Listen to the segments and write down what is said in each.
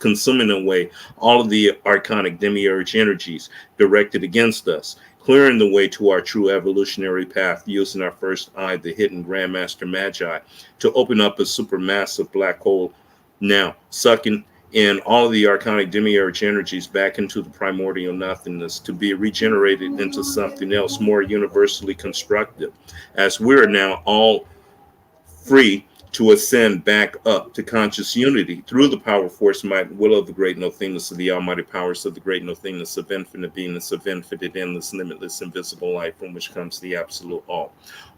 consuming away all of the archonic demiurge energies directed against us, clearing the way to our true evolutionary path using our first eye, the hidden Grandmaster Magi, to open up a supermassive black hole now, sucking in all of the archonic demiurge energies back into the primordial nothingness to be regenerated into something else more universally constructive, as we're now all free to ascend back up to conscious unity through the power, force, might, and will of the great nothingness of the almighty powers of the great nothingness of infinite beingness, of infinite, endless, limitless, invisible life, from which comes the absolute all.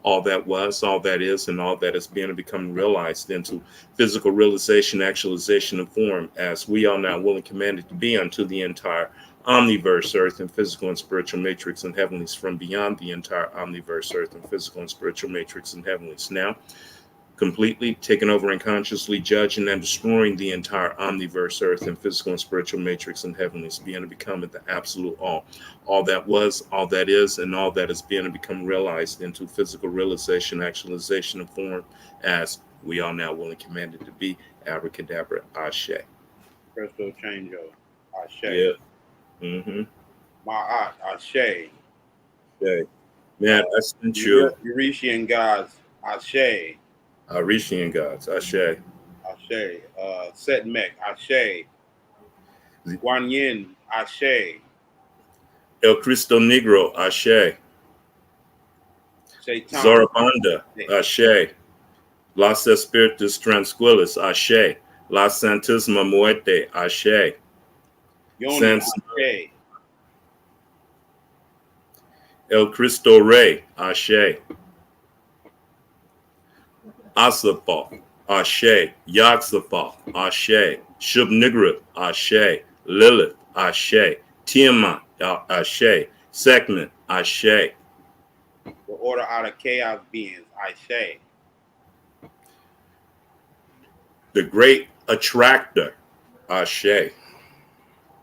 All that was, all that is, and all that is being and becoming realized into physical realization, actualization, and form, as we are now willing commanded to be unto the entire omniverse, earth, and physical and spiritual matrix and heavenlies, from beyond the entire omniverse, earth, and physical and spiritual matrix and heavenlies. Now, completely taking over and consciously judging and destroying the entire omniverse, earth, and physical and spiritual matrix and heavenlies, being and becoming the absolute all that was, all that is, and all that is being and become realized into physical realization, actualization, and form, as we are now willing commanded to be. Abracadabra, Ashe. Presto Chango. Ashe. Yeah. Mm-hmm. Ma'at. Ashe. Okay. Man, I sent you Eurishian gods. Ashe. Rishian gods, Ashe. Ashe. Setmek. Ashe. Guan Yin. Ashe. El Cristo Negro, Ashe. Shaitan. Zorabanda, Ashe. Las Espiritus Tranquilas, Ashe. La Santisima Muerte, Ashe. Yoni. Ashe. El Cristo Rey, Ashe. Asapha, Ashe. Yaxapha, Ashe. Shub-Niggurath, Ashe. Lilith, Ashe. Tiamat, Ashe. Sekhmet, Ashe. The order out of chaos beings. Ashe. The great attractor, Ashe.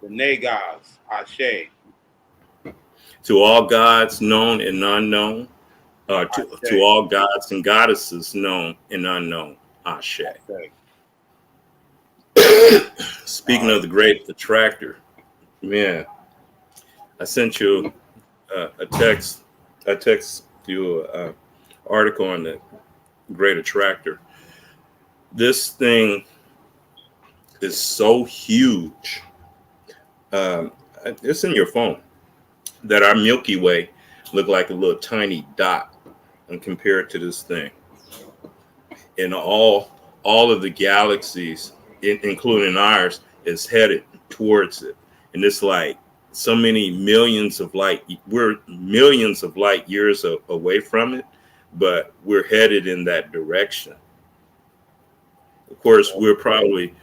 The Nagas. Ashe. To all gods known and unknown, to all gods and goddesses known and unknown, Ashe. Speaking of the great attractor, man, I sent you a text. I text you an article on the great attractor. This thing is so huge. It's in your phone that our Milky Way look like a little tiny dot, and compared to this thing, and all of the galaxies, including ours, is headed towards it, and it's like so many millions of light. We're millions of light years away from it, but we're headed in that direction. Of course, we'll probably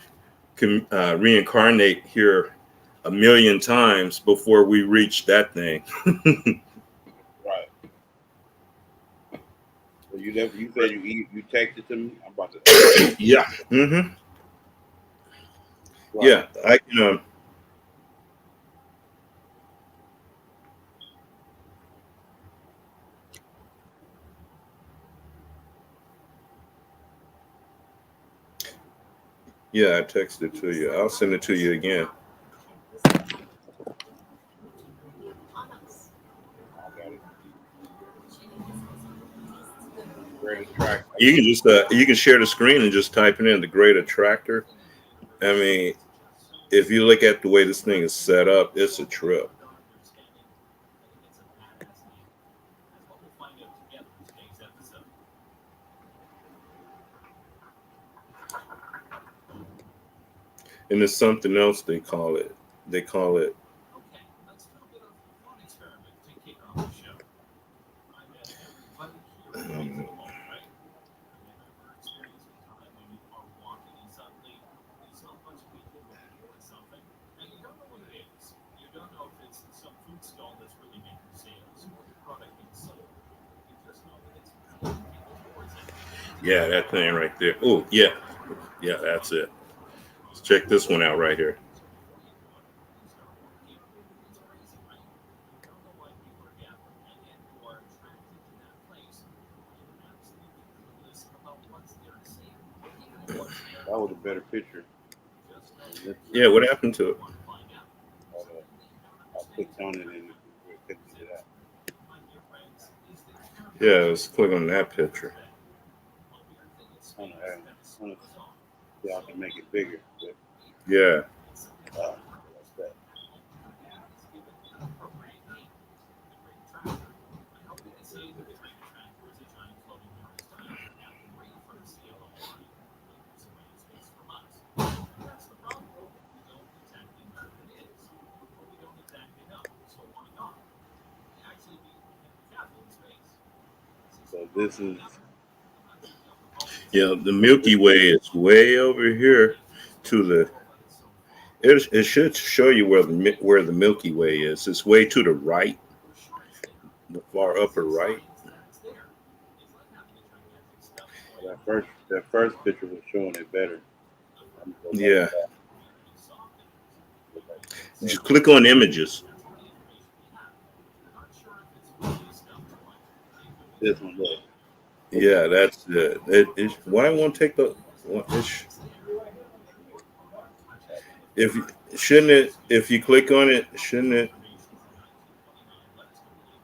reincarnate here a million times before we reach that thing. Right. So you said you texted to me. I'm about to. Yeah. Mm-hmm. Right. Yeah, I can. Yeah, I texted it to you. I'll send it to you again. You can just you can share the screen and just type it in, the great attractor. I mean, if you look at the way this thing is set up, it's a trip. And there's something else they call it. They call it. Yeah, that thing right there. Oh, yeah. Yeah, that's it. Let's check this one out right here. That was a better picture. Yeah, what happened to it? I clicked on it and it picked it up. Yeah, let's click on that picture. I want to see how I can make it bigger. But, Yeah. what's that? So this is Yeah, the Milky Way is way over here to the. It should show you where the Milky Way is. It's way to the right, the far upper right. that first picture was showing it better. I'm gonna go back. Yeah, Go back to the just first. click on images. This one, look. Okay. Yeah, that's it. Why won't take the? If shouldn't it? If you click on it, shouldn't it?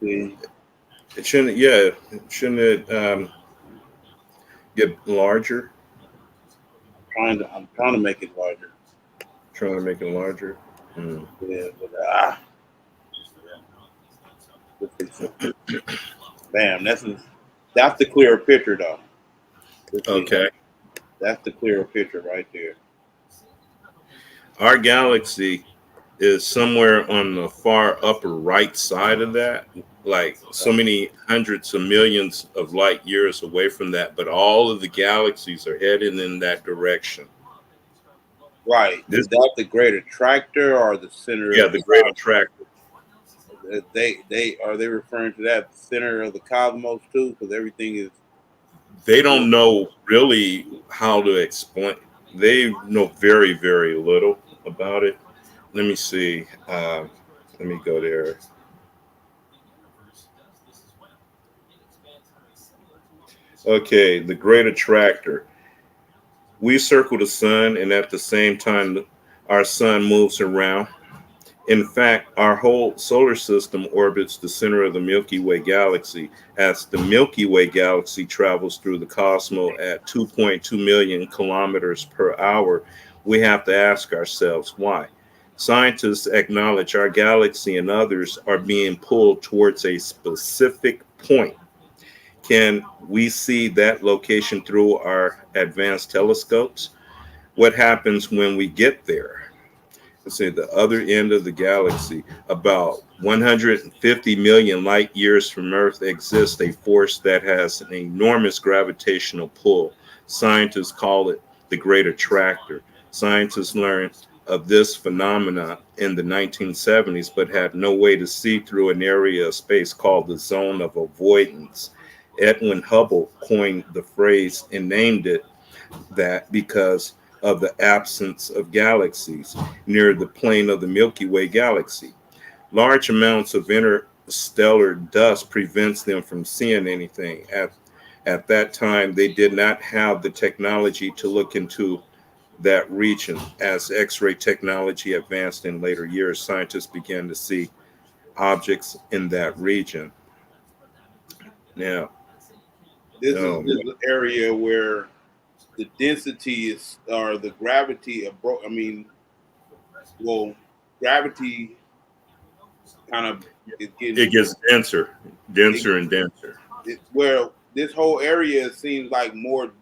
See, It shouldn't. Yeah, shouldn't it get larger? I'm trying to make it larger. Trying to make it larger. Hmm. Yeah, but let's see something. Bam, that's the clearer picture though. Let's see. Okay. That's the clearer picture right there. Our galaxy is somewhere on the far upper right side of that, like so many hundreds of millions of light years away from that, but all of the galaxies are headed in that direction. Right. This, Is that the great attractor or the center yeah, of the the great cosmos? attractor. They are they referring to that center of the cosmos too? Because everything is They yeah. don't know really how to explain. They know very, very little about it. Let me see. Let me go there. Okay, the great attractor. We circle the sun, and at the same time, our sun moves around. In fact, our whole solar system orbits the center of the Milky Way galaxy. As the Milky Way galaxy travels through the cosmos at 2.2 million kilometers per hour, we have to ask ourselves why. Scientists acknowledge our galaxy and others are being pulled towards a specific point. Can we see that location through our advanced telescopes? What happens when we get there? Let's say the other end of the galaxy, about 150 million light years from Earth, exists a force that has an enormous gravitational pull. Scientists call it the Great Attractor. Scientists learned of this phenomena in the 1970s, but had no way to see through an area of space called the zone of avoidance. Edwin Hubble coined the phrase and named it that because of the absence of galaxies near the plane of the Milky Way galaxy. Large amounts of interstellar dust prevents them from seeing anything. At that time, they did not have the technology to look into that region. As X-ray technology advanced in later years, scientists began to see objects in that region. Now, This is oh, the area where the density is or the gravity of I mean, well, gravity kind of is it getting gets denser, it, denser and denser. where this whole area seems like more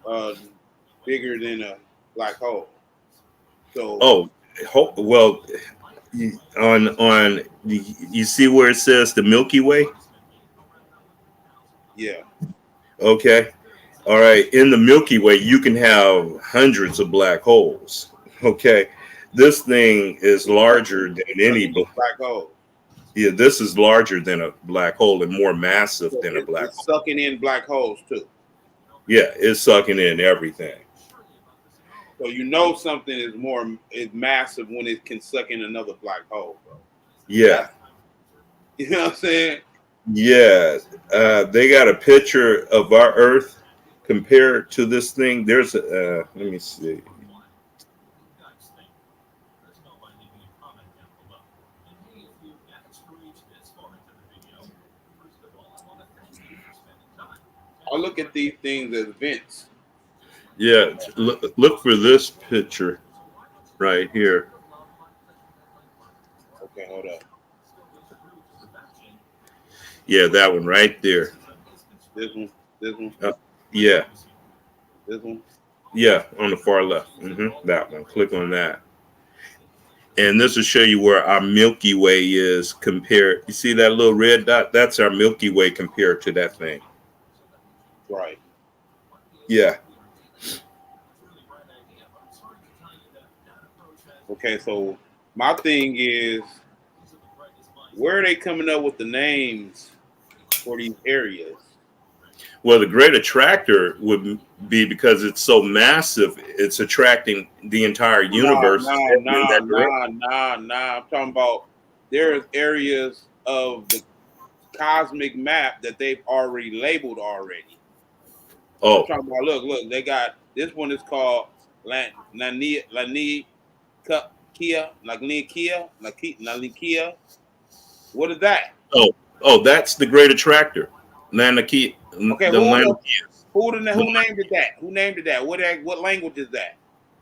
uh, bigger than a black hole. So Oh, well, on you see where it says the Milky Way? yeah, Okay. All right. In the Milky Way, you can have hundreds of black holes. Okay. This thing is it's larger than any. hundreds of black holes. Yeah, this is larger than a black hole and more massive So than a black it's hole. sucking in black holes too. Yeah, it's sucking in everything. So you know something is massive when it can suck in another black hole, bro. Yeah. That's you know what I'm saying. Yeah. They got a picture of our Earth compared to this thing. There's a, let me see. look at these things as events. Yeah, look for this picture right here. Okay, hold up. Yeah, that one right there. This one, this one, Uh, yeah, this one. yeah, on the far left. That one. Click on that. And this will show you where our Milky Way is compared. You see that little red dot? That's our Milky Way compared to that thing. Right. Yeah. Okay, so my thing is, where are they coming up with the names for these areas? Well, the great attractor would be because it's so massive, it's attracting the entire Nah, universe nah, in nah, that direction. nah. I'm talking about there's areas of the cosmic map that they've already labeled already. I'm Oh, talking about look, they got this one is called Lani Kia, Lanikia. What is that? oh, that's the great attractor. Lanaki, Okay, the Lanakias. who named it that? Who named it that? What language is that?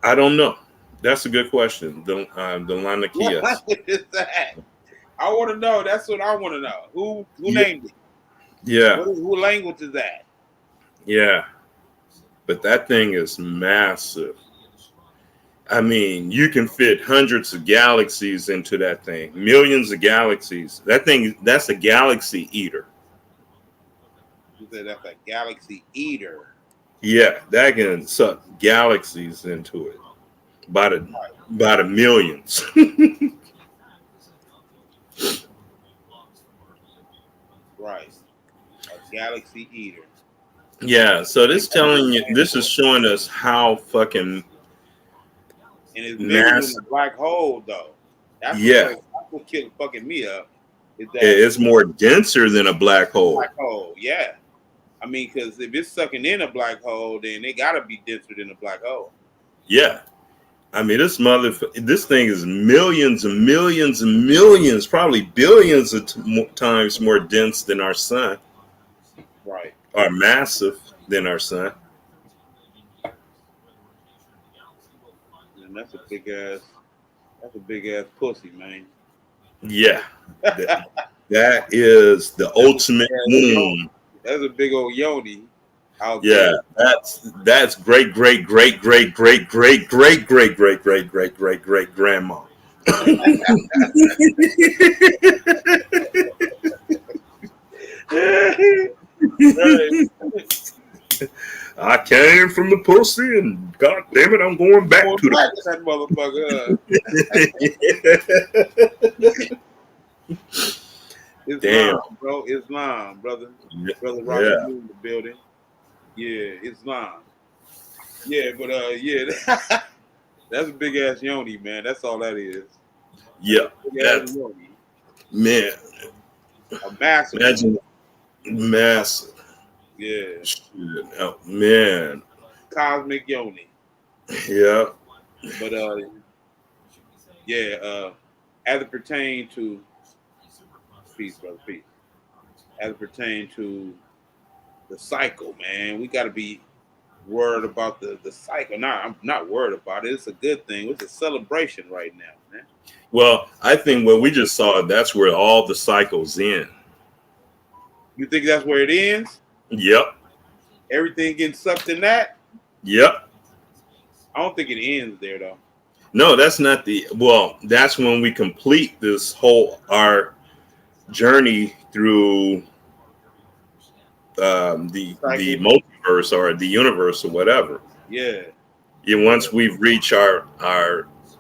I don't know. That's a good question. The What Lanakias. language is that? I want to know. That's what I want to know. Who Yeah, named it? yeah, Who language is that? yeah. But that thing is massive. I mean, you can fit hundreds of galaxies into that thing, millions of galaxies. That thing, that's a galaxy eater. You said that's a galaxy eater. Yeah, that can suck galaxies into it by the millions. Right. A galaxy eater. Yeah, so They this got a good telling you, name this for is it. showing us how fucking And it's bigger than massive. a black hole, though. Yeah, That's what killed fucking me up. Is that it's more denser than a black hole. black hole? Yeah. I mean, because if it's sucking in a black hole, then it got to be denser than a black hole. Yeah, I mean this thing is millions and millions and millions, probably billions of times more dense than our sun, Right. or massive than our sun. And that's a big ass pussy, man. Yeah, that, that is the That's a big ultimate ass yoni. womb. That's a big old yoni out Yeah, there. that's great great great great great great great great great great great great great grandma. Right. I came from the pussy, and god damn it, I'm going back Going to back to that motherfucker. the. Damn. Islam, bro. Islam, brother. Brother Rocket Yeah. Blue in the building. Yeah, Islam. Yeah, but yeah, that's a big ass yoni, man. That's all that is. That's Yeah. a big ass That's yoni. man. A massive one. Imagine massive. Yeah. Shit. Oh, man. Cosmic yoni. Yeah. But yeah, as it pertains to peace, brother, peace. As it pertains to the cycle, man, we gotta be worried about the cycle. I'm not worried about it. It's a good thing. It's a celebration right now, man. Well, I think what we just saw, that's where all the cycles end. You think that's where it ends? Yep. Everything getting sucked in that? Yep. I don't think it ends there though. No, that's not that's when we complete this whole our journey through the Cycle? multiverse or the universe or whatever. Yeah. Yeah, once we've reached our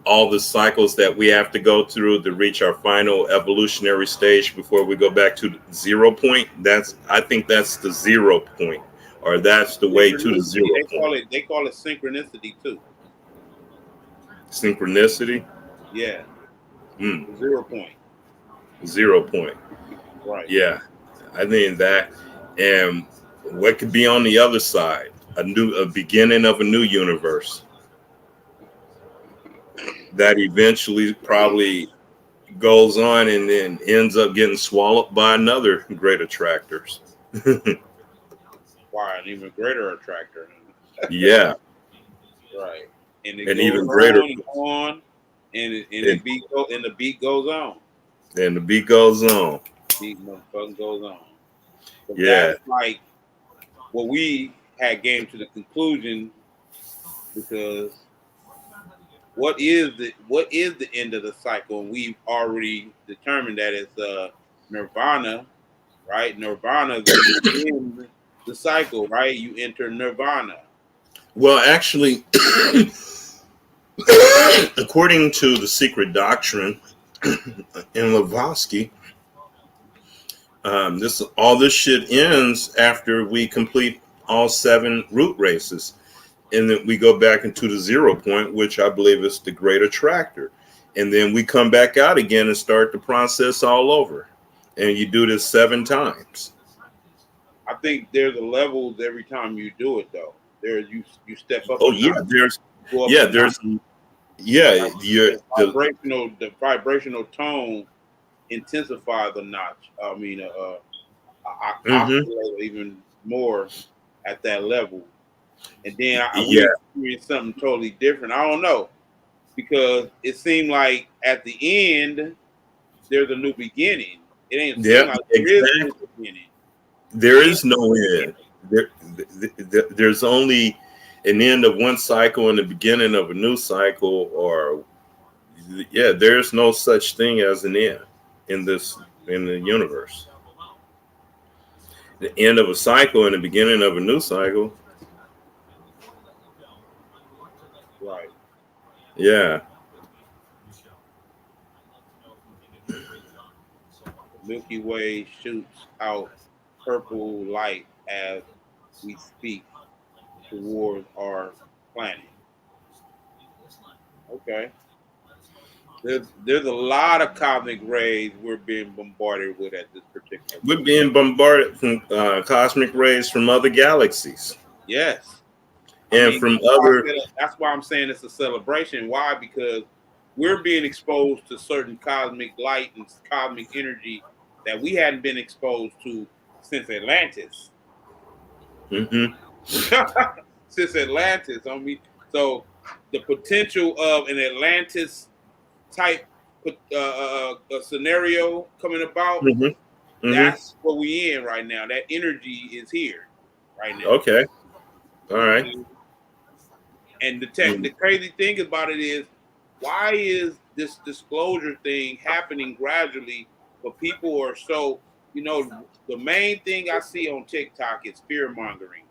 all the cycles that we have to go through to reach our final evolutionary stage before we go back to the 0 point. I think that's the 0 point, or that's the way to the 0 point. They call it synchronicity too. Synchronicity. Yeah. Mm, 0 point. 0 point. Right. Yeah, I think that, and what could be on the other side? A beginning of a new universe that eventually probably goes on and then ends up getting swallowed by another great attractors. Why an even greater attractor? Yeah, Right. And it an goes even greater. on, And, and the beat goes on. and the beat goes on. Beat motherfucking goes on. So Yeah. that's like what we had came to the conclusion because what is the end of the cycle? And we've already determined that it's nirvana, right? Nirvana is when you end the cycle, right? You enter nirvana. Well, actually, according to the secret doctrine in Blavatsky, this shit ends after we complete all 7 root races, and then we go back into the 0 point, which I believe is the great attractor, and then we come back out again and start the process all over, and you do this 7 times. I think there's a levels every time you do it though. There you step up Oh a yeah, notch, there's go up yeah, a notch. there's yeah, Like you're the vibrational tone intensify the notch. I mean, I mm-hmm, oscillate even more at that level, and then yeah, we experience something totally different. I don't know because it seemed like at the end there's a new beginning. It ain't seem yeah, like there is a new exactly. beginning. There The end is no end. There's only an end of one cycle and the beginning of a new cycle, or yeah, there's no such thing as an end in the universe. The end of a cycle and the beginning of a new cycle. right. Yeah. The Milky Way shoots out purple light as we speak towards our planet. Okay. There's a lot of cosmic rays we're being bombarded with at this particular We're moment. being bombarded from cosmic rays from other galaxies Yes. I and mean, from other. that's why I'm saying it's a celebration. Why? Because we're being exposed to certain cosmic light and cosmic energy that we hadn't been exposed to since Atlantis. Mm-hmm, Since Atlantis. I mean, so the potential of an Atlantis type scenario coming about, mm-hmm, mm-hmm. that's what we in right now. That energy is here right now. Okay. All You know what right. I mean? And Mm. the crazy thing about it is, why is this disclosure thing happening gradually? But people are so, the main thing I see on TikTok is fear mongering.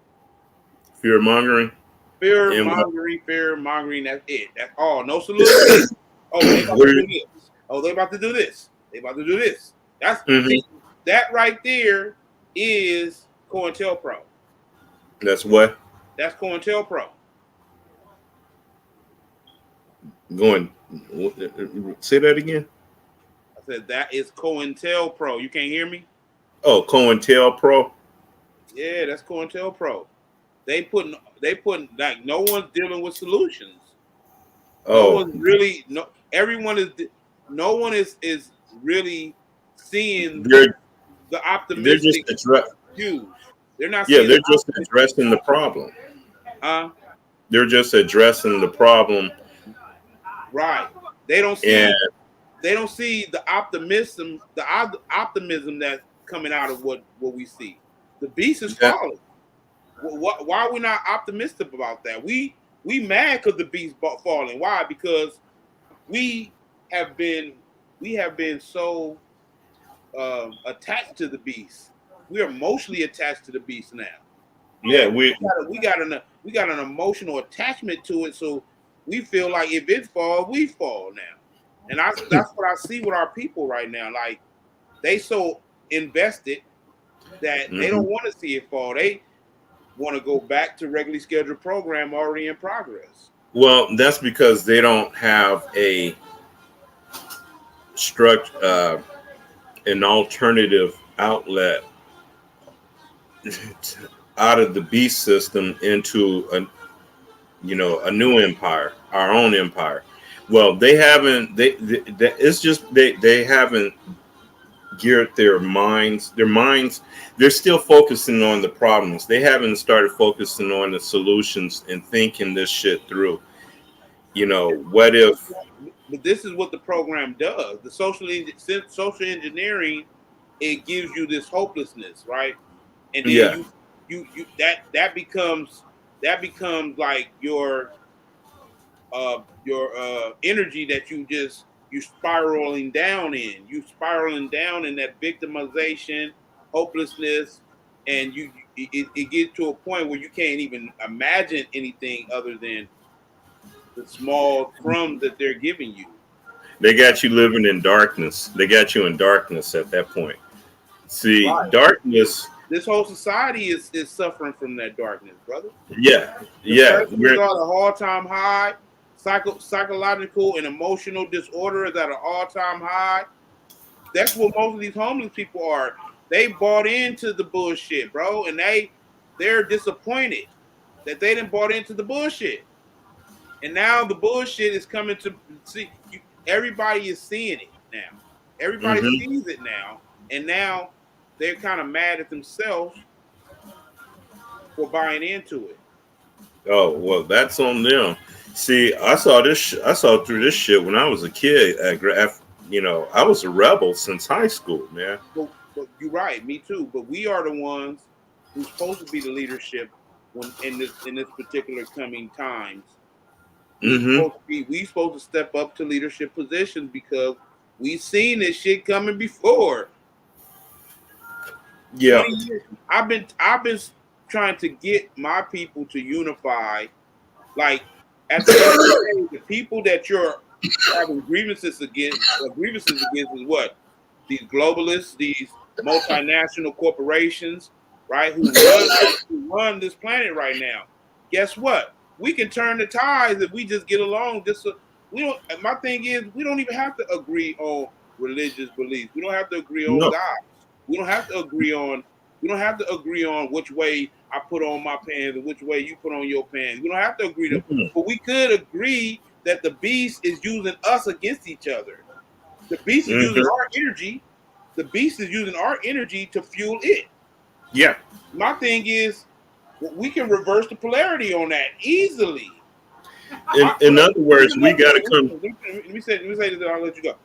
Fear mongering Fear and what? mongering, fear mongering. That's it. That's all. No solution. Oh, they about What to are do this. Oh, they about to do this. They about to do this. That's mhm. see, that right there is COINTELPRO. That's what That's COINTELPRO. going. Say that again. I said that is COINTELPRO. You can't hear me? Oh, COINTELPRO. Yeah, that's COINTELPRO. They putting like no one's dealing with solutions. No Oh, one's really no everyone is no one is really seeing they're the they're just optimistic views. They're not yeah, seeing the they're just optimistic addressing the problem. uh They're just addressing the problem, right. They don't and see the optimism, optimism that's coming out of what we see. The beast is that, falling. Why are we not optimistic about that? We mad because the beast falling. Why? Because we have been we have been so attached to the beast. We are emotionally attached to the beast now. yeah, That we we got an emotional attachment to it, so we feel like if it falls, we fall now. And that's what I see with our people right now. Like they so invested that they mhm. don't want to see it fall. They want to go back to regularly scheduled program already in progress. Well, that's because they don't have a struct an alternative outlet out of the beast system into a new empire, our own empire. Well, they haven't. It's just they haven't geared their minds. They're still focusing on the problems. They haven't started focusing on the solutions and thinking this shit through. You know, what if? But this is what the program does. The social engineering, it gives you this hopelessness, right? And then Yeah, you that becomes like your energy that you spiraling down in. You spiraling down in that victimization, hopelessness, and it gets to a point where you can't even imagine anything other than the small crumbs that they're giving you. they got you living in darkness. They got you in darkness at that point. See, Right. darkness. This whole society is suffering from that darkness, brother. Yeah, yeah. Depressions are at an all-time high. Psychological and emotional disorder is at an all-time high. That's what most of these homeless people are. They bought into the bullshit, bro, and they're disappointed that they didn't bought into the bullshit. And now the bullshit is coming to see. Everybody is seeing it now. Everybody Hmm. sees it now, and now they're kind of mad at themselves for buying into it. Oh well, that's on them. See, I saw this. I saw through this shit when I was a kid. You know, I was a rebel since high school, man. But you're right, me too. But we are the ones who's supposed to be the leadership when in this particular coming times. Hmm. We supposed to step up to leadership positions because we've seen this shit coming before. Yeah. 20 years. I've been trying to get my people to unify. Like at the end of the day, the people that you're having grievances against is what? These globalists, these multinational corporations, right? Who run this planet right now. Guess what? We can turn the tides if we just get along. Just so we don't. My thing is, we don't even have to agree on religious beliefs. We don't have to agree on No. God. We don't have to agree on. We don't have to agree on which way I put on my pants and which way you put on your pants. We don't have to agree to, Mm-mm. but we could agree that the beast is using us against each other. The beast is using Hmm. our energy. The beast is using our energy to fuel it. Yeah. My thing is, we can reverse the polarity on that easily. In other words, we got to come. Let me say this, and I'll let you go.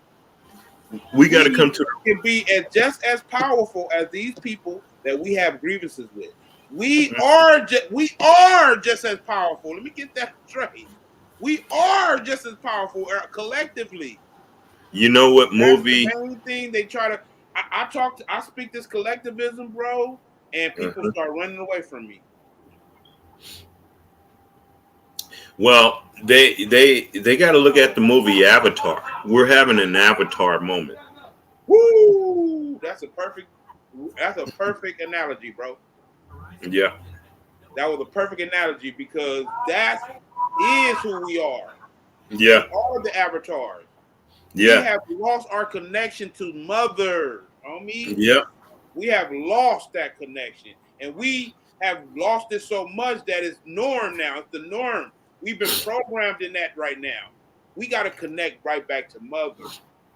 We got to come We to. can be just as powerful as these people that we have grievances with. We are just as powerful. Let me get that straight. We are just as powerful collectively. You know what That's the movie? main thing they try to. I speak this collectivism, bro, and people Uh-huh. start running away from me. Well, they got to look at the movie Avatar. We're having an Avatar moment. Woo! That's a perfect analogy, bro. Yeah. That was a perfect analogy because that is who we are. We Yeah. are the avatars. We Yeah. have lost our connection to mother, homie. Yeah. We have lost that connection. And we have lost it so much that it's norm now. It's the norm. We've been programmed in that right now. We got to connect right back to mother.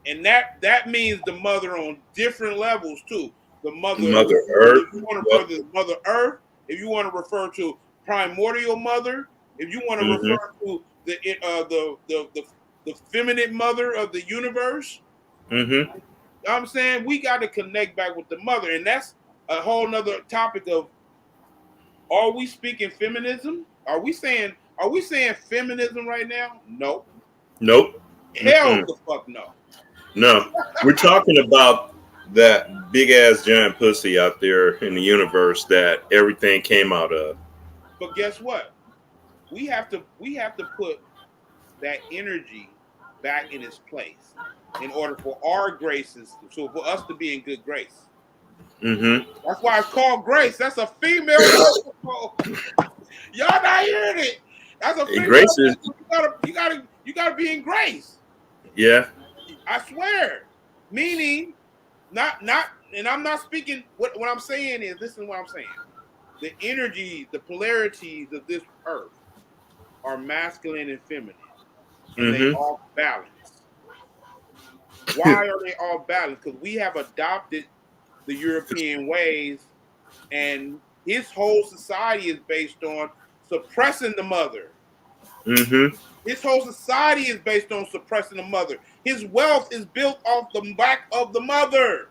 And that means the mother on different levels too. The mother, Mother Earth. if you want to Yep. refer to Mother Earth, if you want to refer to primordial mother, if you want to Hmm. refer to the feminine mother of the universe, Hmm. you know what I'm saying? We got to connect back with the mother. And that's a whole nother topic of, are we speaking feminism? Are we saying feminism right now? No. Nope. Hell Mm-mm. the fuck no. No. We're talking about that big ass giant pussy out there in the universe that everything came out of. But guess what? We have to put that energy back in its place in order for our graces, so for us to be in good grace. Hmm. That's why it's called grace. That's a female principle. Y'all not hearing it. That's a female Grace is, principle. You gotta be in grace. yeah. I swear. Meaning, not, and I'm not speaking. What I'm saying is, listen to what I'm saying. The energy, the polarities of this earth are masculine and feminine, and they Hmm. off balance. Why are they all balanced? Because we have adopted the European ways, and his whole society is based on suppressing the mother. Mm-hmm. His whole society is based on suppressing the mother. His wealth is built off the back of the mother.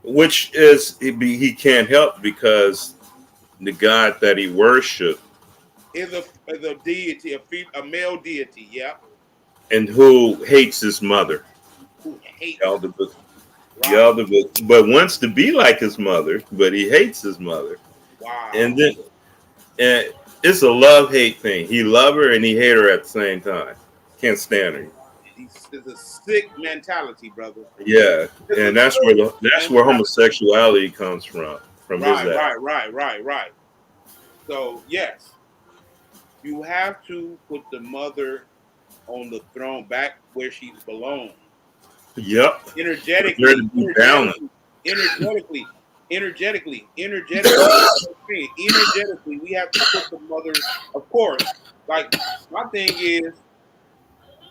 Which is he can't help because the God that he worshiped Is a deity, a male deity. Yep. and who hates his mother. Who hates. Elder, Right. but wants to be like his mother, but he hates his mother. And Wow. then and it's a love-hate thing. He love her and he hate her at the same time. Can't stand her. It's a sick mentality, brother. Yeah, It's a and sick that's where mentality. homosexuality comes from his Right, act. right, right, right, right. So yes, you have to put the mother on the throne back where she belongs. Yep, for there to Energetically, be balance. energetically, energetically, energetically, energetically, energetically, we have to put the mother, of course. Like my thing is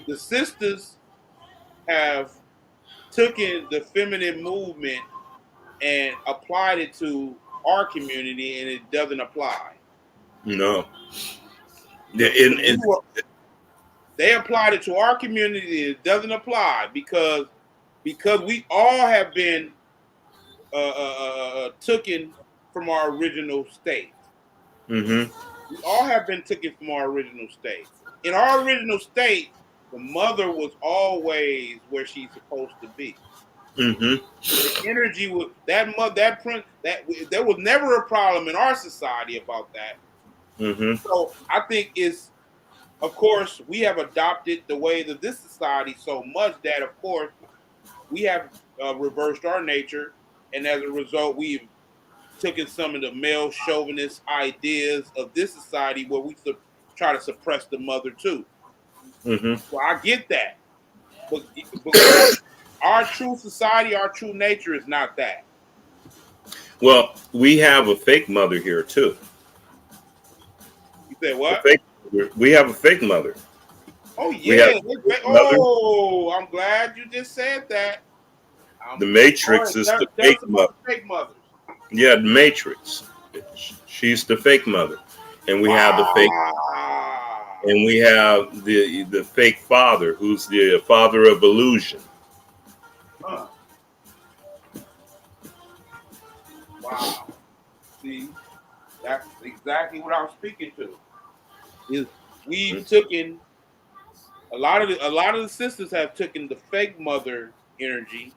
the sisters have taken the feminine movement and applied it to our community and it doesn't apply. No, The and new they applied it to our community. It doesn't apply because we all have been taken from our original state. mm-hmm, We all have been taken from our original state. In our original state, the mother was always where she's supposed to be. mm-hmm, The energy was that mother, that prince, that there was never a problem in our society about that. mm-hmm. So I think it's, of course, we have adopted the ways of this society so much that, of course, we have reversed our nature, and as a result, we've taken some of the male chauvinist ideas of this society where we try to suppress the mother too. Mm-hmm. So I get that, but our true society, our true nature is not that. Well, we have a fake mother here too. You said A what? fake. We have a fake mother. Oh We have yeah. a fake mother. Oh, I'm glad you just said that. The All right, Matrix is the tell fake us about mother. the fake mothers. Yeah, the Matrix. She's the fake mother, and we have the fake, Wow. and we have the fake father, who's the father of illusion. Huh. Wow. See, that's exactly what I was speaking to. Is we've taken a lot of the sisters have taken the fake mother energy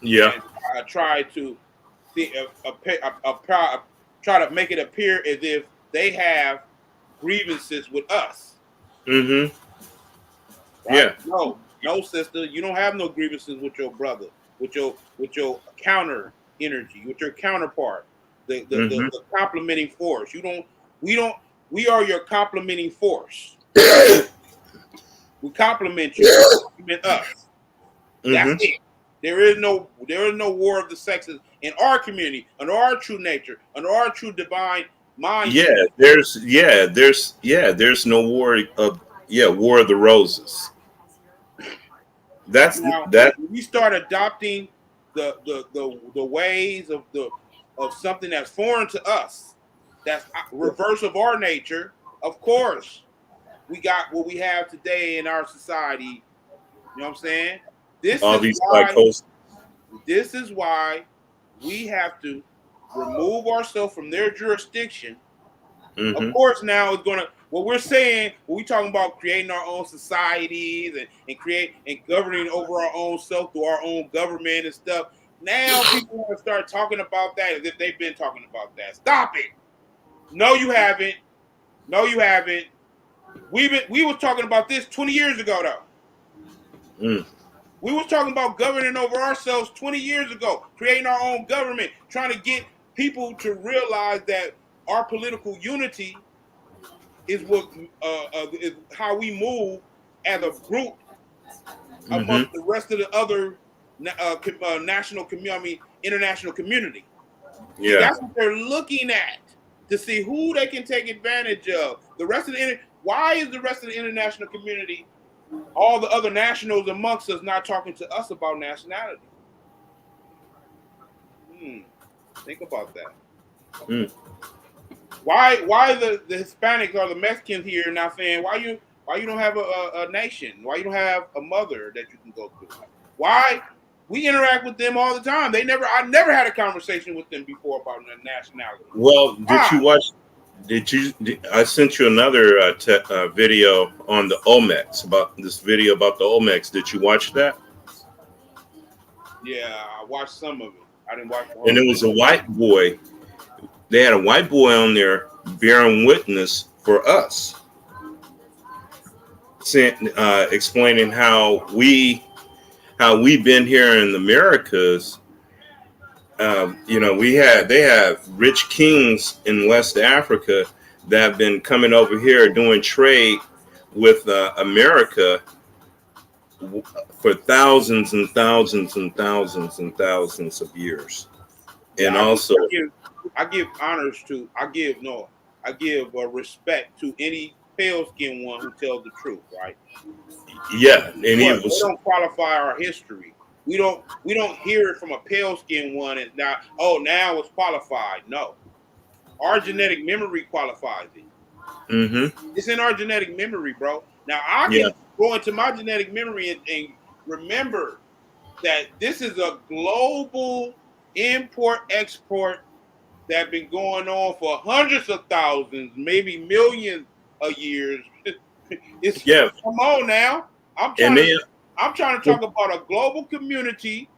Yeah. and tried to see, try to make it appear as if they have grievances with us, Mm-hmm. right? Yeah. No, no, sister, you don't have no grievances with your brother, with your counter energy, with your counterpart, Mm-hmm. the complementing force. You don't, we don't, we are your complementing force. We complement you, you complement us. That's Mm-hmm. it. There is no war of the sexes in our community, under our true nature, under our true divine mindset. There's no war of War of the Roses. That's Now, that. when we start adopting the ways of something that's foreign to us, that's reverse of our nature, of course, we got what we have today in our society. You know what I'm saying? This All is these why psychos. this is why we have to remove ourselves from their jurisdiction. Of Mm-hmm. course, now it's gonna what we're saying when we talking about creating our own societies and create and governing over our own self through our own government and stuff. Now people want to start talking about that as if they've been talking about that. Stop it. No, you haven't. No, you haven't. We was talking about this 20 years ago though. Mm. We was talking about governing over ourselves 20 years ago, creating our own government, trying to get people to realize that our political unity is what is how we move as a group Mm-hmm. amongst the rest of the other national community, I mean, international community. See, Yeah. that's what they're looking at to see who they can take advantage of. The rest of the why is the rest of the international community all the other nationals amongst us not talking to us about nationality. Think about that. Mm. Why the Hispanics or the Mexicans here not saying why you don't have a nation? Why you don't have a mother that you can go to? Why we interact with them all the time? I never had a conversation with them before about nationality. Well, did Why? you watch? I sent you another video on the Olmecs about this video about the Olmecs. Did you watch that? Yeah, I watched some of it. I didn't watch the And whole it thing. was a white boy. They had a white boy on there bearing witness for us, explaining how we've been here in the Americas. They have rich kings in West Africa that have been coming over here doing trade with America for thousands and thousands and thousands and thousands of years. Yeah, And also, I give honors to I give respect to any pale skinned one who tells the truth, right? yeah, and he What they was, don't qualify our history. We don't hear it from a pale skinned one and now it's qualified. No. Our genetic memory qualifies it. mm-hmm, It's in our genetic memory, bro. Now I yeah, can go into my genetic memory and remember that this is a global import export that been going on for hundreds of thousands, maybe millions of years. It's yeah, come on now. I'm and trying to they, I'm trying to talk about a global community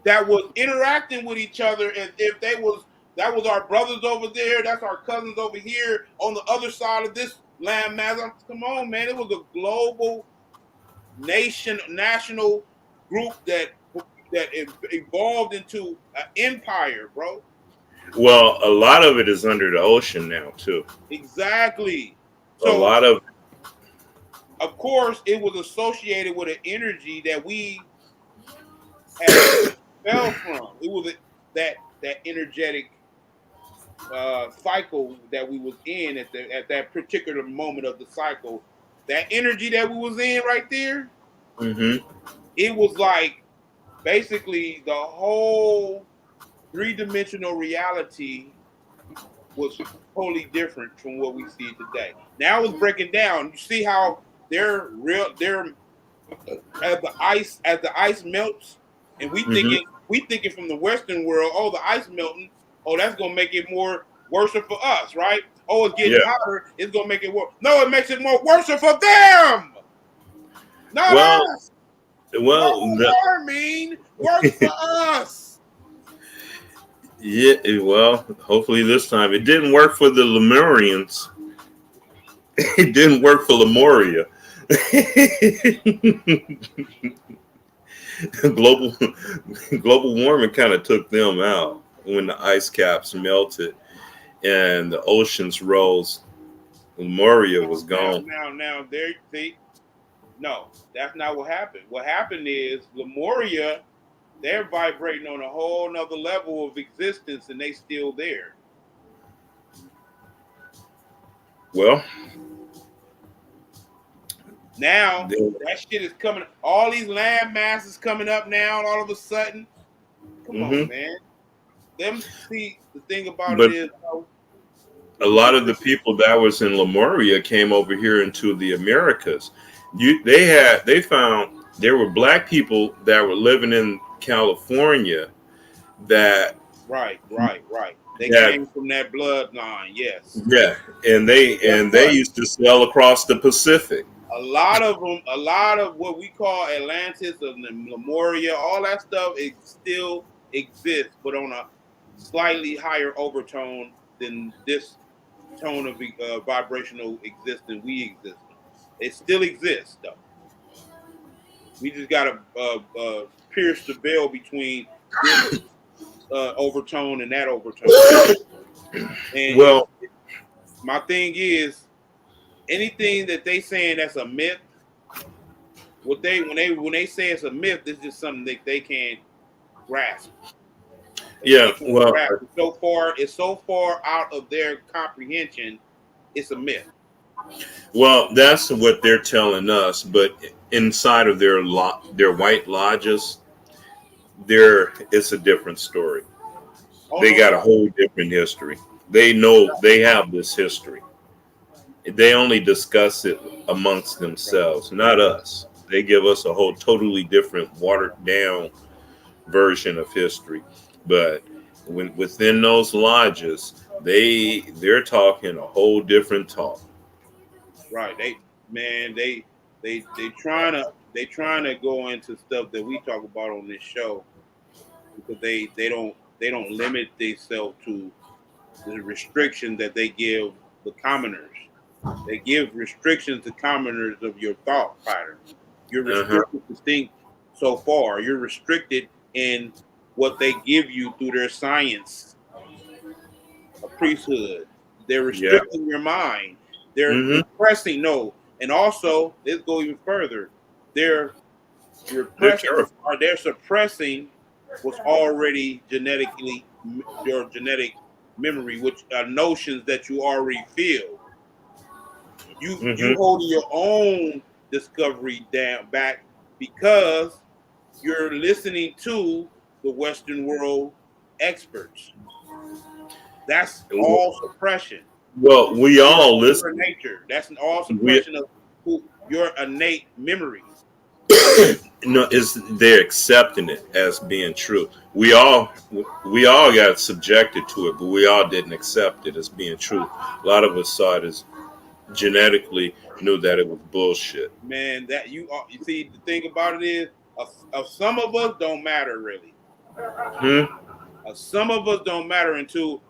that was interacting with each other as if that was our brothers over there, that's our cousins over here on the other side of this landmass. Come on, man. It was a global national group that evolved into an empire, bro. well, a lot of it is under the ocean now too. Exactly. A So lot of, of course it was associated with an energy that we had fell from. It was that energetic cycle that we was in at that particular moment of the cycle. That energy that we was in right there, mm-hmm, it was like basically the whole three-dimensional reality was totally different from what we see today. Now it's breaking down. You see how they're as the ice melts, and mm-hmm, we thinking from the Western world, oh, the ice melting, oh, that's gonna make it more worse for us, right? Oh, it's getting yeah. hotter, it's gonna make it worse. No, it makes it more worse for them, not Well, us. well, Global the, warming works for us. yeah. Well, hopefully this time it didn't work for the Lemurians. It didn't work for Lemuria. global global warming kind of took them out when the ice caps melted and the oceans rose. Lemuria was gone. Now, there, see, no, that's not what happened. What happened is Lemuria, they're vibrating on a whole nother level of existence, and they still there. Well, Now that shit is coming. All these land masses coming up now. All of a sudden, come on, mm-hmm. man. Them see the thing about it But is, a lot of the people that was in Lemuria came over here into the Americas. They found there were black people that were living in California that right. They that came from that bloodline. Yes, yeah, but guess and they what? used to sail across the Pacific. A lot of them, a lot of what we call Atlantis and Lemuria, all that stuff, it still exists, but on a slightly higher overtone than this tone of vibrational existence we exist on. It still exists, though. We just gotta pierce the veil between this overtone and that overtone. And Well, my thing is, anything that they saying that's a myth, when they say it's a myth, it's just something that they can't grasp. yeah, They can't well, grasp. It's so far out of their comprehension. It's a myth. Well, that's what they're telling us, but inside of their white lodges, there it's a different story. Oh They no got a doubt. whole different history. They know they have this history. They only discuss it amongst themselves, not us. They give us a whole totally different, watered down version of history. But when within those lodges, they're talking a whole different talk. Right. Man, they trying to go into stuff that we talk about on this show because they don't limit themselves to the restriction that they give the commoners. They give restrictions to commoners of your thought pattern. You're Uh-huh. restricted to think so far. You're restricted in what they give you through their science, a priesthood. They're Yeah. restricting your mind. They're Mm-hmm. repressing no, and also let's go even further. They're They're repressing terrified. or they're suppressing what's already genetically your genetic memory, which are notions that you already feel. You Mm-hmm. holding your own discovery down back because you're listening to the Western world experts. That's all suppression. Well, we Your all pure listen. nature. That's an all We suppression of who your innate memory. no, is they're accepting it as being true. We all got subjected to it, but we all didn't accept it as being true. A lot of us saw it as genetically knew that it was bullshit. Man, that you see the thing about it is some of us don't matter really. Hmm? Some of us don't matter until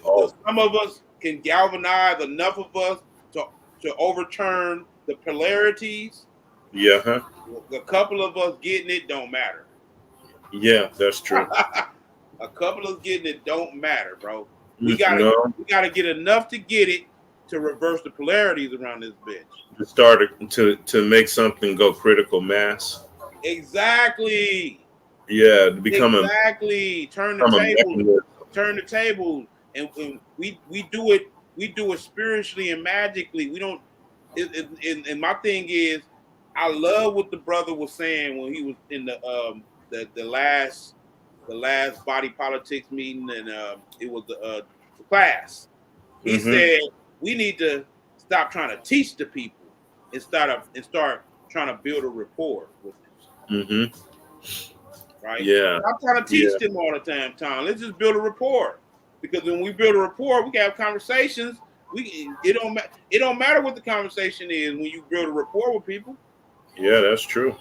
Oh, some of us can galvanize enough of us to overturn the polarities. yeah, huh? A couple of us getting it don't matter. Yeah, that's true. A couple of us getting it don't matter, bro. We gotta No, we gotta get enough to get it to reverse the polarities around this bitch. to start to make something go critical mass. Exactly. Yeah, to become Exactly. Turn the become a tables. mechanism. Turn the tables. And we do it. We do it spiritually and magically. We don't. And my thing is, I love what the brother was saying when he was in the last body politics meeting, and it was the class. He Mm-hmm. said we need to stop trying to teach the people and start trying to build a rapport with them. Mm-hmm. Right? Yeah. Stop trying to teach Yeah. them all the time, Tom. Let's just build a rapport. Because when we build a rapport, we can have conversations. It don't matter what the conversation is when you build a rapport with people. Yeah, that's true.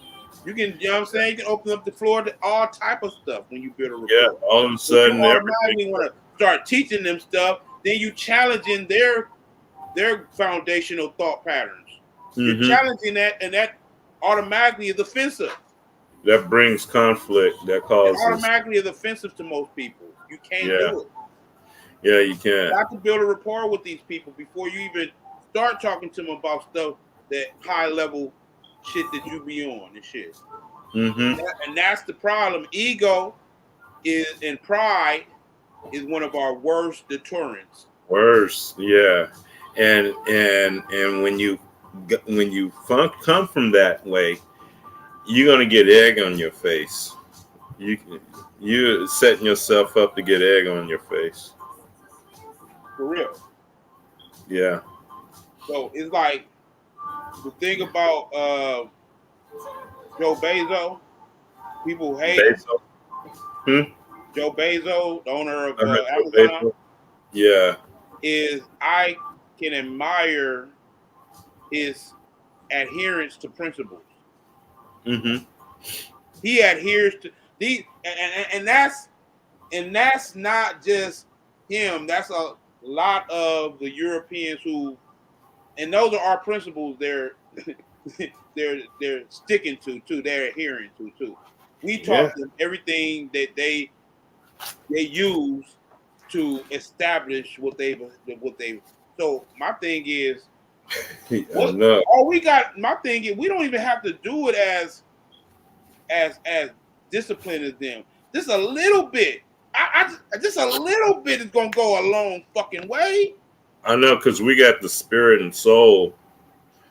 You can, you know what I'm saying? You can open up the floor to all type of stuff when you build a Yeah. rapport. All of a If you sudden, everything. automatically want to start teaching them stuff, then you challenging their foundational thought patterns. You're Mm-hmm. challenging that, and that automatically is offensive. That brings conflict. That It causes. automatically is offensive to most people. You can't Yeah. do it. Yeah, you You can. got to build a rapport with these people before you even start talking to them about stuff that high level shit that you be on and shit. Mm-hmm. And that's the problem. Ego is and pride is one of our worst deterrents. Worse. Yeah. And when you come from that way, you're gonna get egg on your face. You you're setting yourself up to get egg on your face. For real. Yeah. So it's like the thing about Joe Bezos, people hate him. Basil. Hmm? Joe Bezos, the owner of Joe Amazon, Basil. Yeah. is I can admire his adherence to principles. Mm-hmm. He adheres to these, and that's not just him. That's a lot of the Europeans who, and those are our principles. They're sticking to too. They're adhering to too. We Yeah. taught them everything that they use to establish what they. So my thing is, I what know. all we got. My thing is, we don't even have to do it as disciplined as them. Just a little bit. Just a little bit is gonna go a long fucking way. I know, because we got the spirit and soul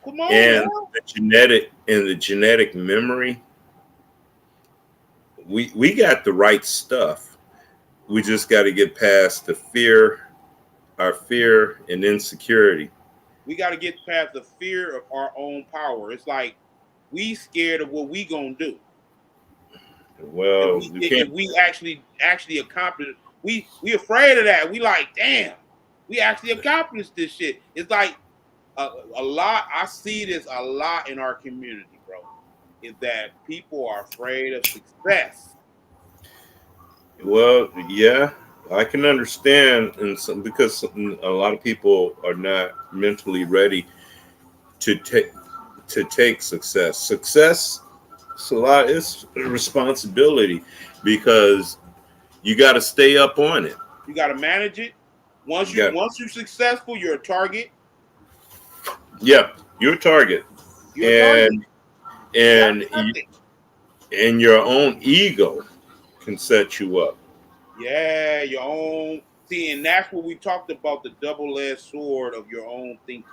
Come on and now. the genetic memory. We got the right stuff. We just got to get past the fear, our fear and insecurity. We got to get past the fear of our own power. It's like we scared of what we gonna do. If Well, we you if can't. we actually accomplish, we afraid of that. We like, damn, we actually accomplished this shit. It's like a lot. I see this a lot in our community, bro. Is that people are afraid of success. Well, yeah, I can understand, and some, because a lot of people are not mentally ready to take success. Success, it's a lot. It's a responsibility because you got to stay up on it. You got to manage it. You got, Once you're successful, you're a target. yeah, you're a target, You're a target. and You got to and accept it. and your own ego can set you up. Yeah, your own. See, and that's what we talked about, the double-edged sword of your own thinking.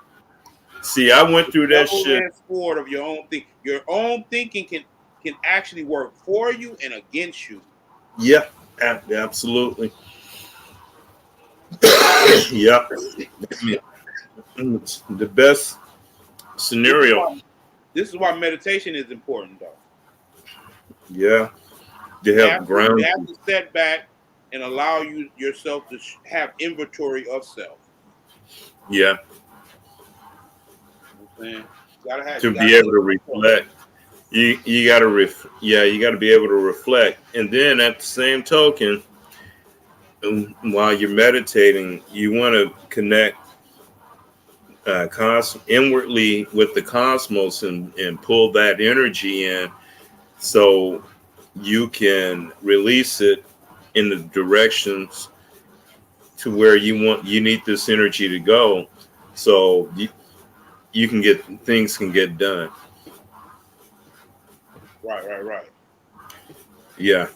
See, I went The through that shit. double-edged sword of your own thinking. Your own thinking can actually work for you and against you. Yeah, absolutely. Yep. It's the best This is scenario. why this is why meditation is important, though. Yeah, to help You ground have you. to step back and allow yourself to have inventory of self. Yeah, You know what I'm saying? You to gotta be able take to inventory. reflect. You got to yeah, you got to be able to reflect, and then at the same token, while you're meditating, you want to connect inwardly with the cosmos and pull that energy in, so you can release it in the directions to where you need this energy to go, so you can get things can get done. Right. Yeah,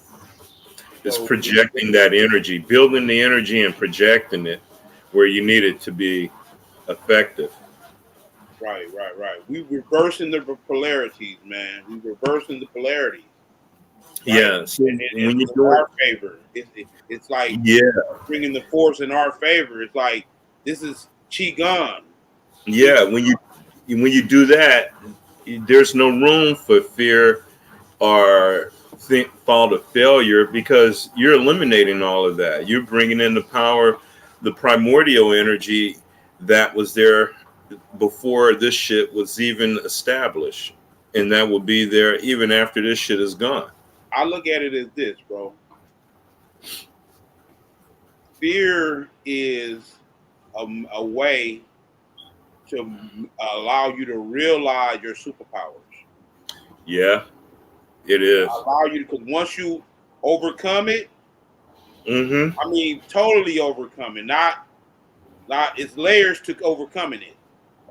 it's So projecting that energy, building the energy and projecting it where you need it to be effective. right. We reversing the polarities, man. We reversing the polarities, right? Yeah, so And when you in do it, our favor. It's like yeah, bringing the force in our favor. It's like this is qigong. yeah, when you do that, there's no room for fear or thought of failure, because you're eliminating all of that. You're bringing in the power, the primordial energy that was there before this shit was even established, and that will be there even after this shit is gone. I look at it as this, bro. Fear is a way to allow you to realize your superpowers. Yeah, it is. Allow you, because once you overcome it, Mm-hmm. I mean, totally overcome it. Not it's layers to overcoming it.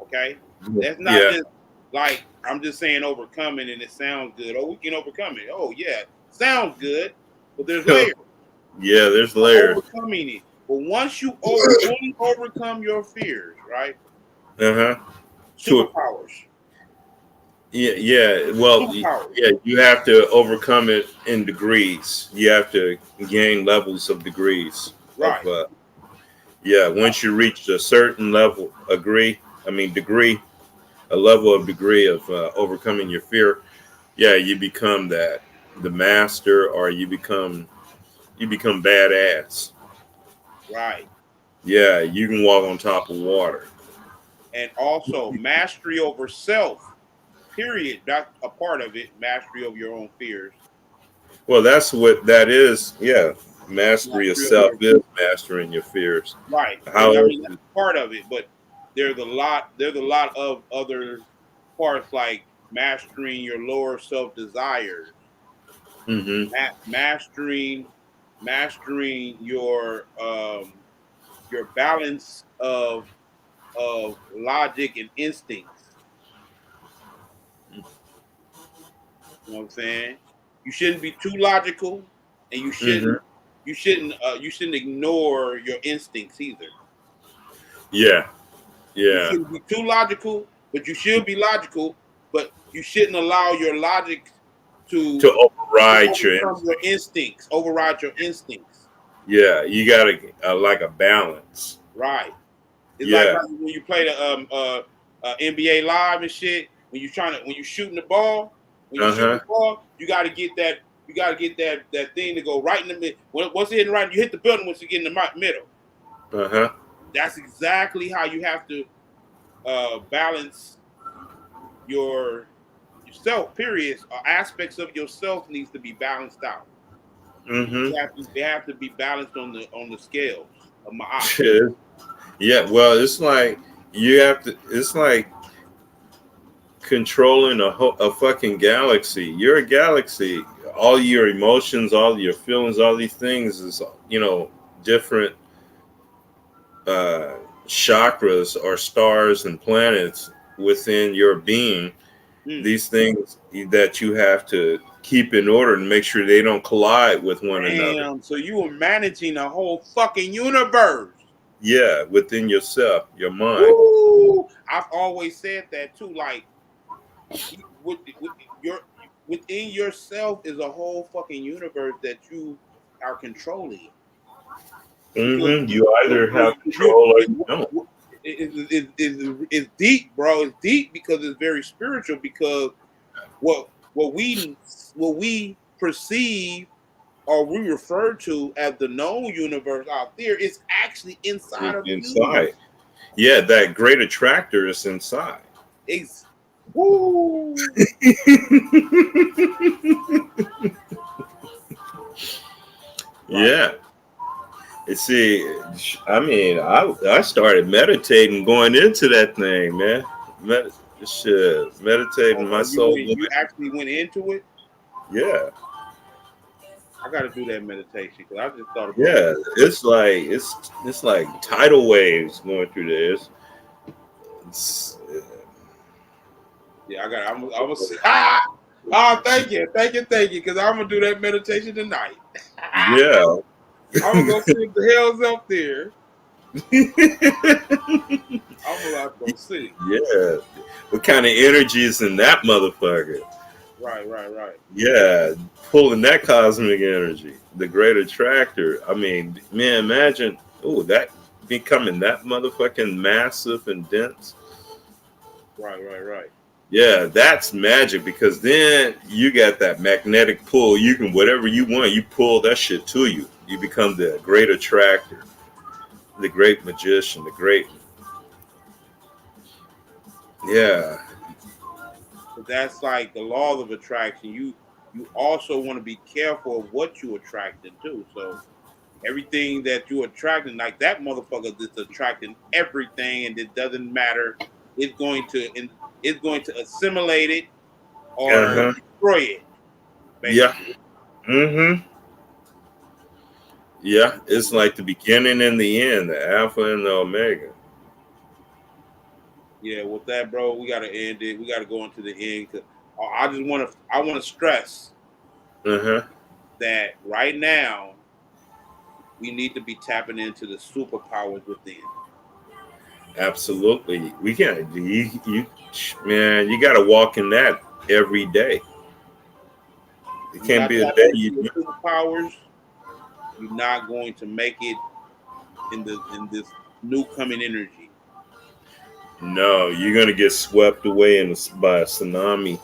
Okay, that's not Yeah. just like I'm just saying overcoming and it sounds good. Oh, we can overcome it. Oh yeah, sounds good, but there's layers Yeah, there's to layers. overcoming it. But once you fully overcome your fears, right? Uh-huh. To Superpowers, yeah. Well, superpowers, yeah, you have to overcome it in degrees. You have to gain levels of degrees of right? yeah, once you reach a certain level, degree, a level of degree of overcoming your fear, yeah, you become the master, or you become badass. Right. Yeah, you can walk on top of water. And also mastery over self. Period. That's a part of it. Mastery over your own fears. Well, that's what that is. Yeah, mastery of Mastery over self your is mastering your fears. right. How And I else? mean that's part of it, but there's a lot of other parts like mastering your lower self desires, Mm-hmm. mastering your balance of logic and instincts. You know what I'm saying? You shouldn't be too logical, and Mm-hmm. you shouldn't ignore your instincts either. Yeah. You Yeah. shouldn't be too logical, but you should be logical. But you shouldn't allow your logic to To override your overcome your instincts, override your instincts. yeah, you gotta like a balance. Right. It's like Yeah. how when you play the NBA live and shit. When you shooting the ball, Uh-huh. you got to get that. You got to get that thing to go right in the middle. Once it hitting right, you hit the button once you get in the middle. Uh-huh. That's exactly how you have to balance yourself. Periods or aspects of yourself needs to be balanced out. Mm-hmm. They have to be balanced on the scales of my Yeah, well, it's like you have to. It's like controlling a fucking galaxy. You're a galaxy. All your emotions, all your feelings, all these things is different uh, chakras or stars and planets within your being. eye. These things that you have to keep in order and make sure they don't collide with one another. Damn, so you were managing a whole fucking universe. Yeah, within yourself, your mind. Woo! I've always said that too. Like, with your within yourself is a whole fucking universe that you are controlling. Because You either have you, control or you don't. it's deep, bro. It's deep because it's very spiritual. Because what what we perceive or we refer to as the known universe out there is actually inside of you. Inside. Yeah, that great attractor is inside. It's woo. Right. Yeah. And see, I mean, I started meditating going into that thing, man. Meditating my soul. You actually went into it. Yeah, I got to do that meditation because I just thought about yeah. that. It's like tidal waves going through this. Yeah, I got. I'm gonna. Ah, oh, thank you, because I'm gonna do that meditation tonight. Yeah. I'm gonna go see what the hell's up there. I'm gonna go see. Yeah. What kind of energy is in that motherfucker? Right. Yeah, pulling that cosmic energy, the great attractor. I mean, man, imagine, that becoming that motherfucking massive and dense. Right. Yeah, that's magic because then you got that magnetic pull. You can, whatever you want, you pull that shit to you. You become the great attractor, the great magician, the great. Yeah. But that's like the laws of attraction. You also want to be careful of what you attracting too. So everything that you attracting, like that motherfucker that's attracting everything, and it doesn't matter. It's going to it's going to assimilate it Uh or huh. destroy it, Yeah. basically. Mm hmm. Yeah. It's like the beginning and the end, the alpha and the omega. Yeah, with that, bro, we gotta end it. We gotta go into the end. Cause I want to stress Uh huh. that right now we need to be tapping into the superpowers within. Absolutely. We can't. Man, you got to walk in that every day. It You're can't not be a tapping day into you. your superpowers, you're not going to make it in this new coming energy. No, you're gonna get swept away by a tsunami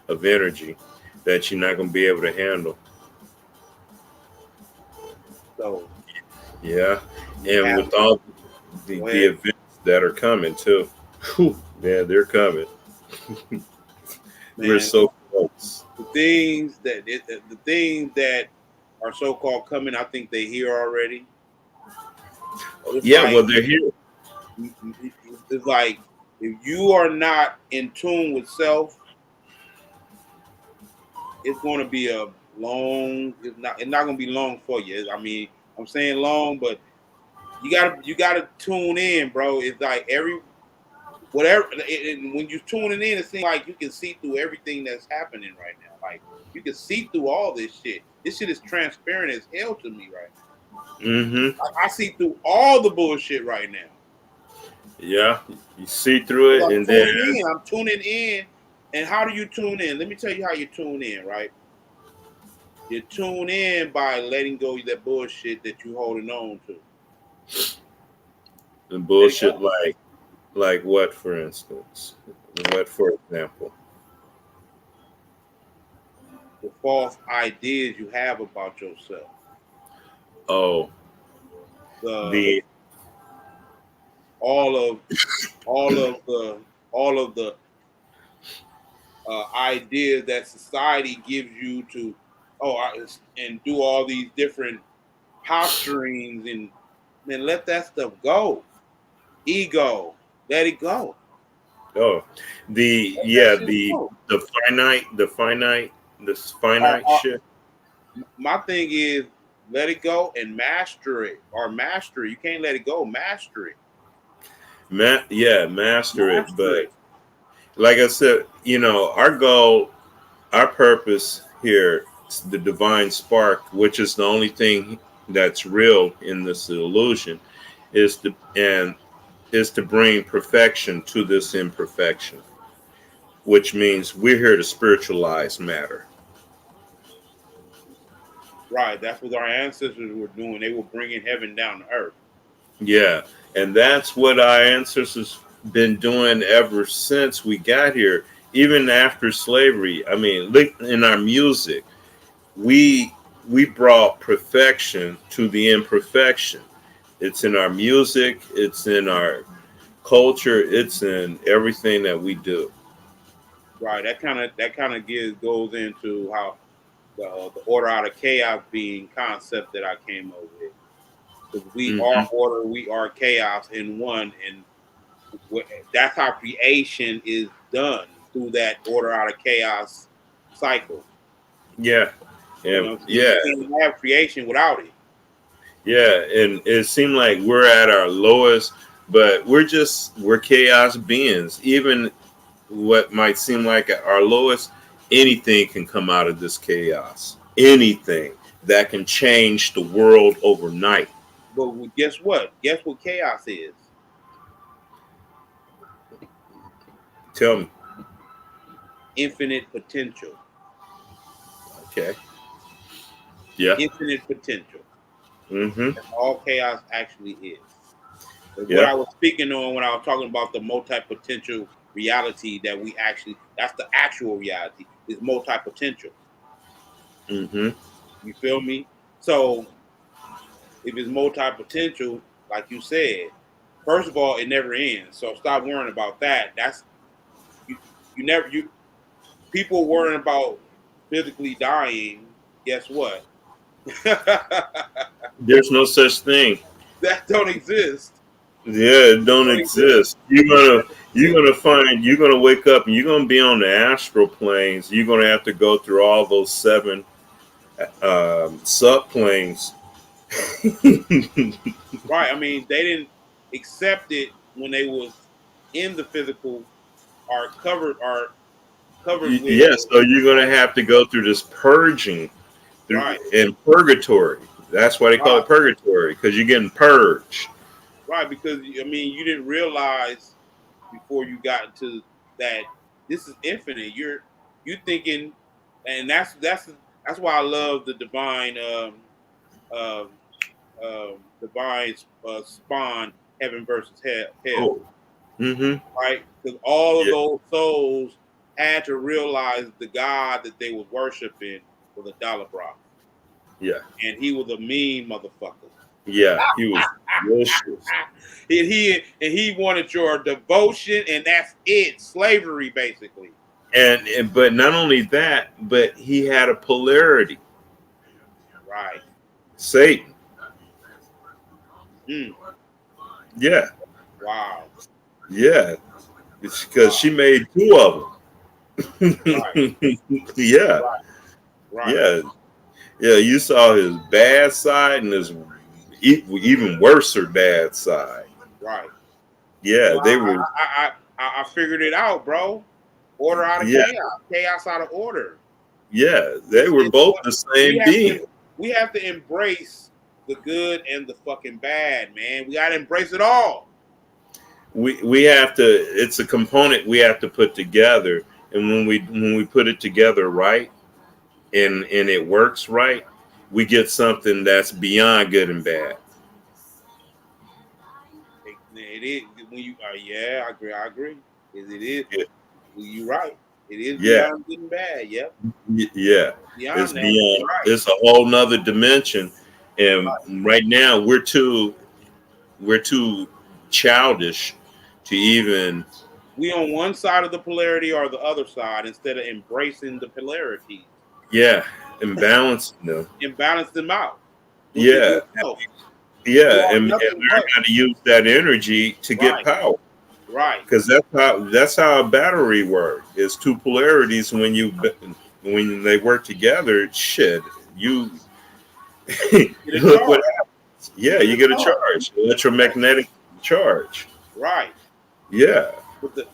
of energy that you're not gonna be able to handle. So Yeah, you and have with all go the ahead, events that are coming too. Whew, man, they're coming. We're man. so close. The things that are so called coming, I think they here already. But Yeah, well, they're here. it's like if you are not in tune with self, it's going to be a long. It's not going to be long for you. I mean, I'm saying long, but you gotta tune in, bro. It's like whatever. When you're tuning in, it seems like you can see through everything that's happening right now. Like you can see through all this shit. This shit is transparent as hell to me right now. Mm-hmm. I see through all the bullshit right now. Yeah, you see through it, and then I'm tuning in. And how do you tune in? Let me tell you how you tune in, right? You tune in by letting go of that bullshit that you holding on to. the Let it bullshit, go. like what, for instance? What, for example? The false ideas you have about yourself. Oh, The the all of all of the ideas that society gives you to and do all these different posturings and then let that stuff go. Ego, let it go. oh, the Let that yeah, shit go. this Or, finite or, shit. my thing is let it go and master it or master it. You can't let it go, master it. Yeah, master it. Master But it. like I said, our goal, our purpose here, the divine spark, which is the only thing that's real in this illusion, is to bring perfection to this imperfection, which means we're here to spiritualize matter. Right. That's what our ancestors were doing. They were bringing heaven down to earth. Yeah, and that's what our ancestors been doing ever since we got here, even after slavery. I mean, look in our music, we we brought perfection to the imperfection. It's in our music, it's in our culture, it's in everything that we do. Right. That kind of goes into how the order out of chaos being concept that I came up with. Because we are Hmm. order, we are chaos in one, and that's how creation is done through that order out of chaos cycle. Yeah, You and know, so yeah, you can't have creation without it. yeah, and it seemed like we're at our lowest, but we're chaos beings. Even what might seem like at our lowest, anything can come out of this chaos. Anything that can change the world overnight. But guess what? Guess what chaos is? Tell me. Infinite potential. Okay. Yeah. Infinite potential. Mm-hmm. That's all chaos actually is. But what Yeah. I was speaking on when I was talking about the multi-potential reality that we actually, that's the actual reality, is multi-potential. Mm-hmm. You feel me? So if it's multi-potential, like you said, first of all, it never ends. So stop worrying about that. That's you. You never you people worrying about physically dying. Guess what? that There's no such thing. don't exist. Yeah, it It don't don't exist. exist. You're gonna wake up and you're gonna be on the astral planes. You're gonna have to go through all those seven subplanes. Right. I mean, they didn't accept it when they was in the physical are covered with Yes, so you're gonna have to go through this purging through right, in purgatory. That's why they call right, it purgatory, because you're getting purged. right. Because I mean, you didn't realize before you got into that this is infinite. You thinking, and that's why I love the divine um, divine spawn heaven versus hell, Oh. Mm-hmm. right? Because all of Yeah. those souls had to realize the God that they was worshiping was a dollar broth, Yeah. and he was a mean motherfucker. Yeah. He was vicious. And he wanted your devotion, and that's it. Slavery, basically. And but not only that, but he had a polarity. Right. Satan. Mm. Yeah. Wow. Yeah. It's because Wow. she made two of Right. them. Yeah. Right. Right. Yeah. Yeah. You saw his bad side and his even worse bad side. Right. Yeah. Well, They were. I figured it out, bro. Order out of Yeah. chaos. Chaos out of order. Yeah. They It's were it's both what the we same have being. to we have to embrace the good and the fucking bad, man. We gotta embrace it all. we have to. It's a component we have to put together, and when we put it together right, and it works right, we get something that's beyond good and bad. It is when you. Yeah, I agree. I agree. It is. Yeah, You're right. It is yeah, beyond good and bad. Yep. yeah. It's Beyond that. You're beyond. right. It's a whole nother dimension, and right now we're too childish to even, We on one side of the polarity or the other side instead of embracing the polarities yeah, imbalance them. and balance them out within Yeah, yourself. You yeah, are and nothing learn but how to use that energy to get right, power. right. Because that's how a battery works. It's two polarities. When they work together, shit, you Get a look what charge. happens. You Yeah, get you a get a charge. charge, Right, electromagnetic charge. right. Yeah. But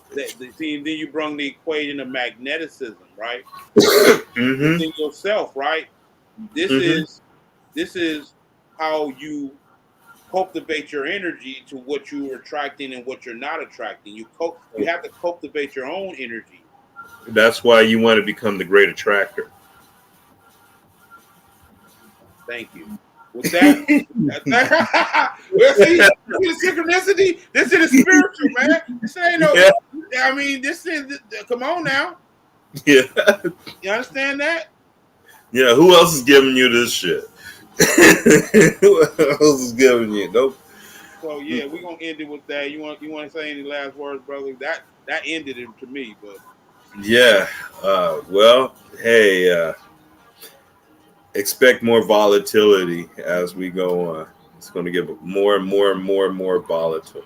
see, then you bring the equation of magneticism, right? Mm-hmm. Within yourself, right? This Mm-hmm. is this is how you cultivate your energy to what you are attracting and what you're not attracting. You have to cultivate your own energy. That's why you want to become the great attractor. Thank you. With that, well, see the synchronicity. This is spiritual, man. This ain't no. Yeah. I mean, this is. Come on now. Yeah. You understand that? Yeah. Who else is giving you this shit? Who else is giving you? Nope. So yeah, we're gonna end it with that. You want to say any last words, brother? That ended it to me, but Yeah. Well, hey, expect more volatility as we go on. It's going to get more and more and more and more volatile.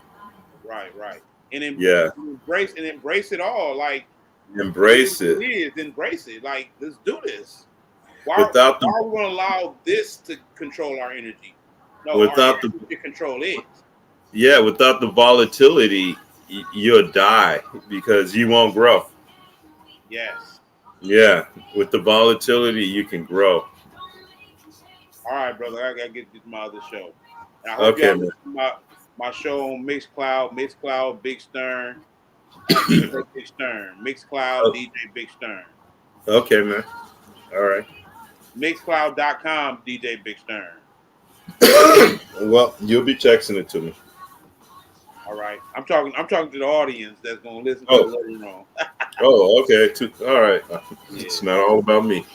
right, right. And then Yeah. embrace it all. Like it is Embrace what it. it is. Embrace it. Like let's do this. Why Without the why are we gonna allow this to control our energy? No, our without the energy to control it. yeah, without the volatility, you'll die because you won't grow. Yes. Yeah, with the volatility, you can grow. All right, brother. I gotta get to my other show. And I hope Okay, y'all man. listen to my show on Mixcloud, Big Stern, DJ Big Stern, Mixcloud, Oh, DJ Big Stern, okay, man. All right. Mixcloud.com, DJ Big Stern. Well, you'll be texting it to me. All right. I'm talking to the audience that's gonna listen to it Oh, later on. oh, okay. All right. Yeah. It's not all about me.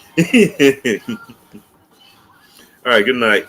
All right. Good night.